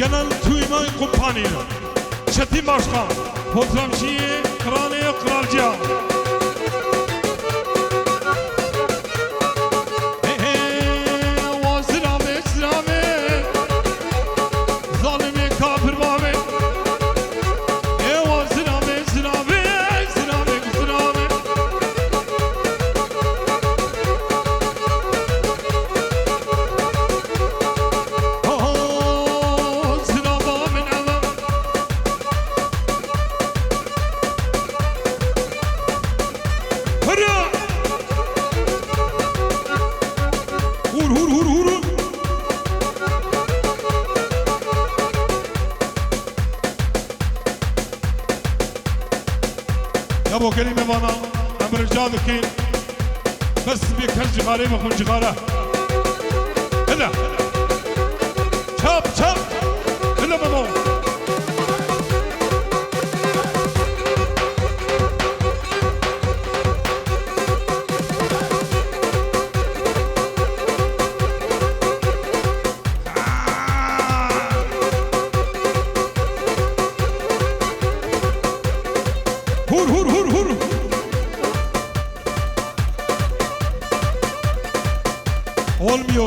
genel tüymen kumpaniyla Çetin Başkan Fotoğrafçıyı Kraliye Kralcıya ابو كريم وانا امر الجادكين بس بيكل جغاري بخون جغاره هلا شاب شاب هلا بابا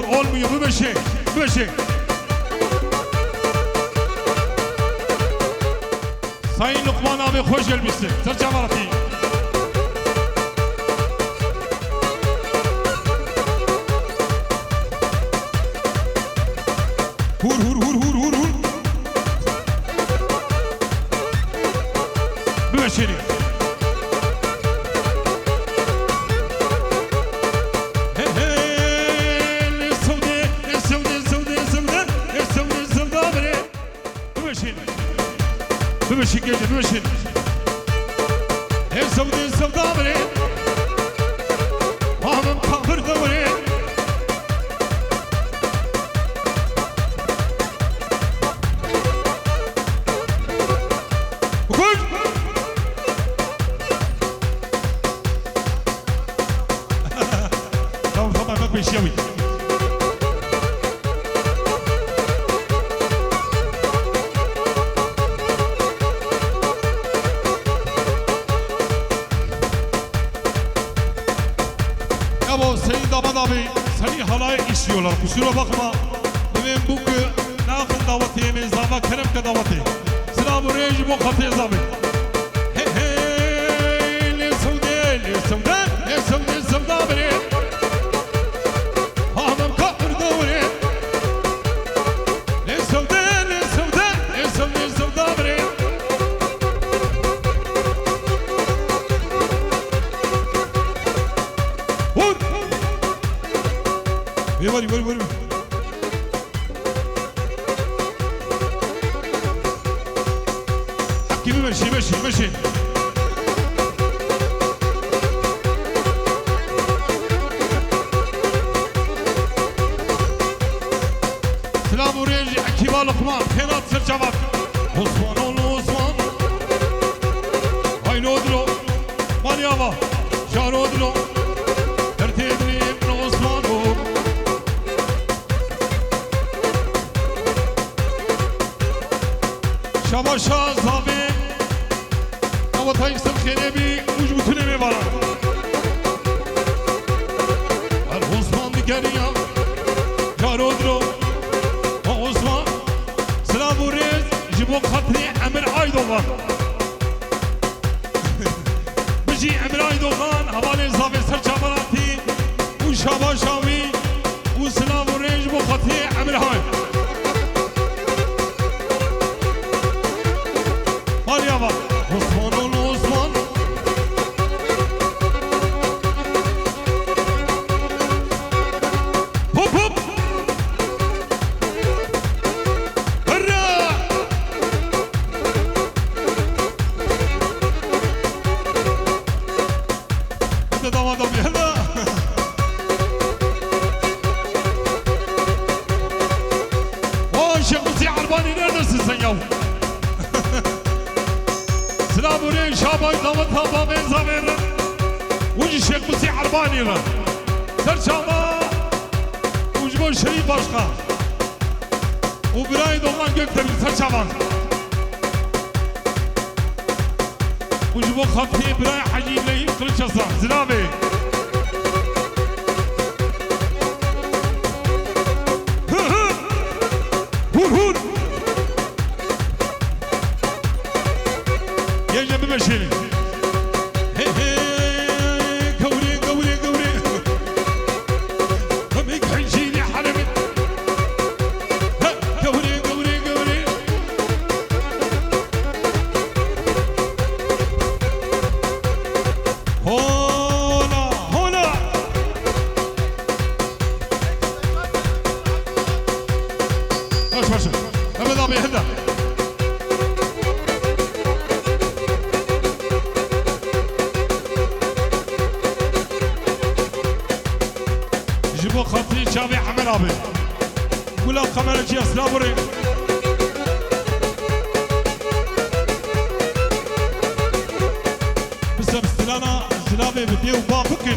olmuyor bu şey. Sayın Lokman abi hoş gelmişsin. Sırça Maratı. Hur. Bu şey. بمشي كيف بمشي السودي السوداء وهم مخابر دوري وكل طبعا ما بيشوي abi seni halay istiyorlar. Kusura bakma. Benim bu nakıl daveti mezava kerem ke daveti. Sıra buraya bu katı zabi. Hey hey le sevde bire. Hanım kapır davre. Le sevde bire. Vur. Gibi meşi. Selamu reji akiba lokman. Kenat sırçavat. Osman. Aynı odro. Manyava. Şar odro. Tertedrim Osman. Şabaşa zabi Avatayım sırkene bir uç bütüne mi var Osman dikeri ya Yarodro Osman Sıra buraya Jibo katri Emir Aydoğan Bici Emir Aydoğan Havale zabi sırçabarati U şabaşavi U sıra buraya Jibo katri Emir Aydoğan Maryama Osman Hop Hırra Hadi damat abi hadi Vay Şeyh Musi Arbani neredesin sen yav Sıra buraya Şabay damat hava benza verir Ucu Şeyh Musi Arbani var Serçama Ucu Şerif Başkan وبراي دوغان قلت بالسر شعبان وجبو خطي براي حجي لي قلش أصلا زلابي هور يا جنب مشيني جبو خطي شافي حمل أبي كلها قمرة جي أسلابوري بس بستلانا زلابي بديو بابكن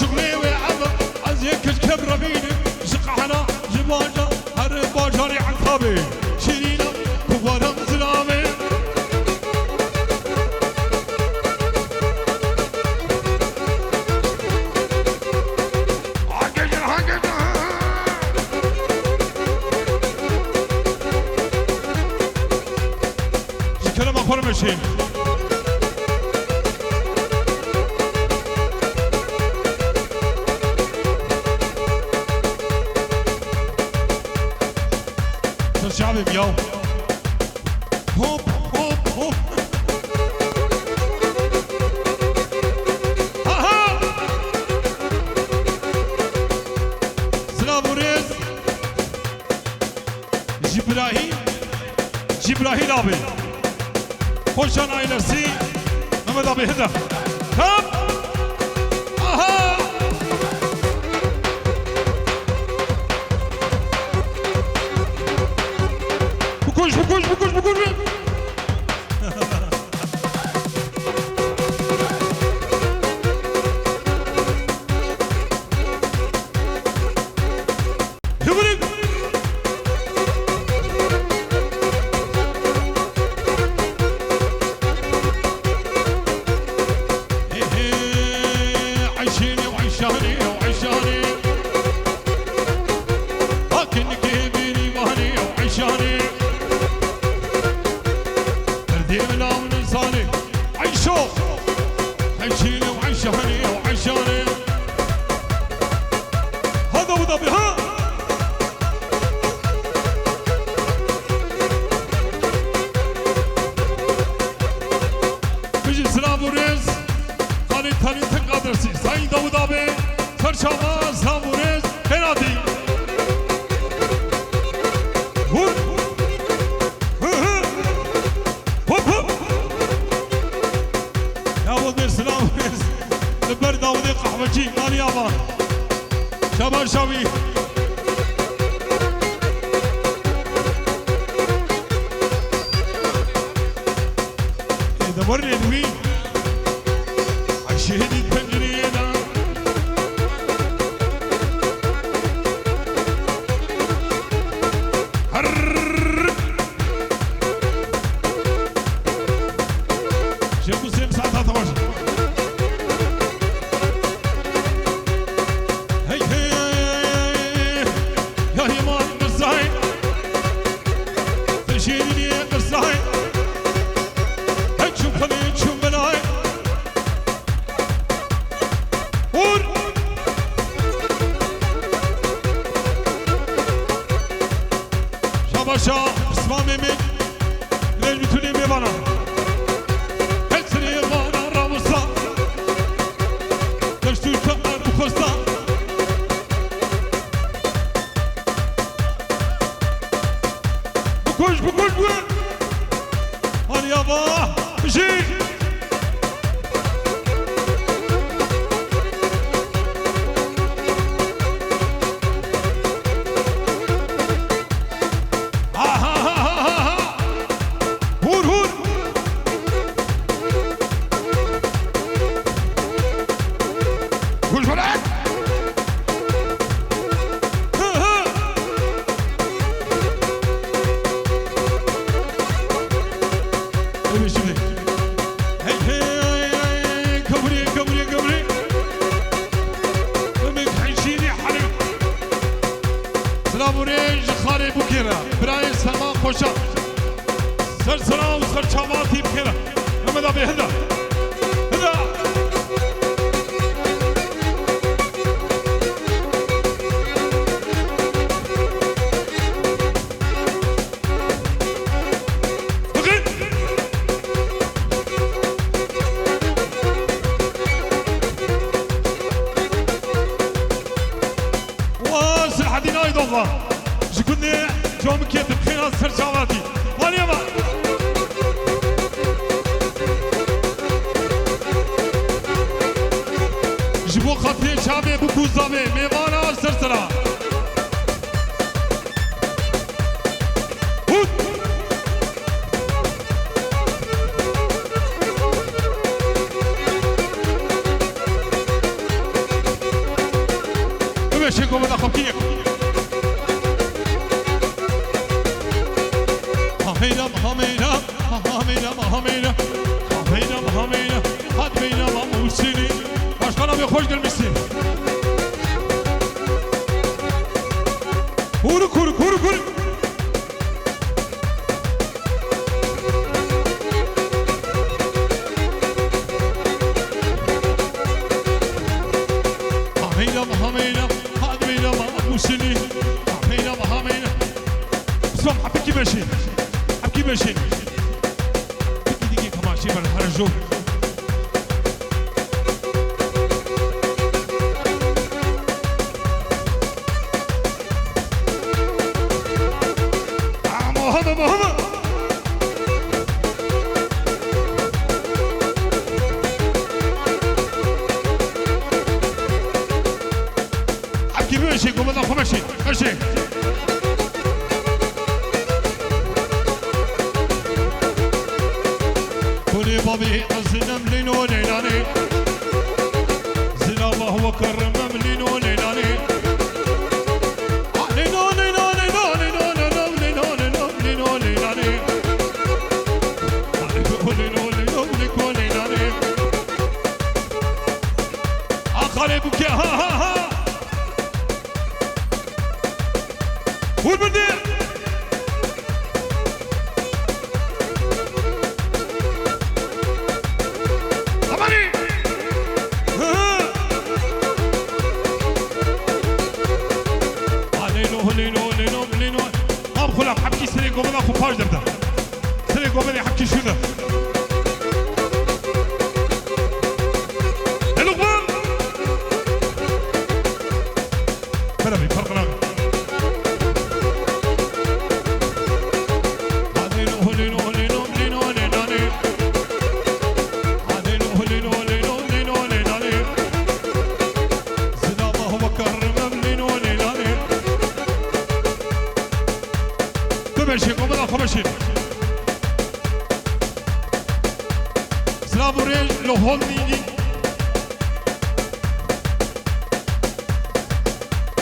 شغلي وعبا عزيك الكبر بيني زقحنا جباجة هرباجاني عقابي شيرينا كبارا زلامي عقجر كلام أخبر مشين شعبي بيو هوب هوب هوب ها سلام وريز جبراهيم أبي خوشان عائلسي محمد أبي هدف هوب بقول عيشيني وعيشاني وعيشاني لكنك بيني وهني وعيشاني ديمنا من انساني عيشو عيشيني وعيشاني وعيشاني هذا ابو ظبي ها بيجي سلام وريز خالد ثاني تقدرسي سعيد ابو ظبي فرشاما سلام وريز هنادي البرد داودي قحوجي مال يابان شباب شاوي دورني دوي عشهدي تنجرينا شيخ مسلم ساعتها تواجه باشا اسمامي من ليش بتوني ميبانا هلسني بانا راموسا دشتو كمار بخوستا بكوش يابا مشي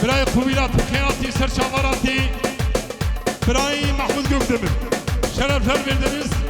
برای خوبیات خیراتی سرچاوراتی برای محمود گفتمir şerefler verdiniz.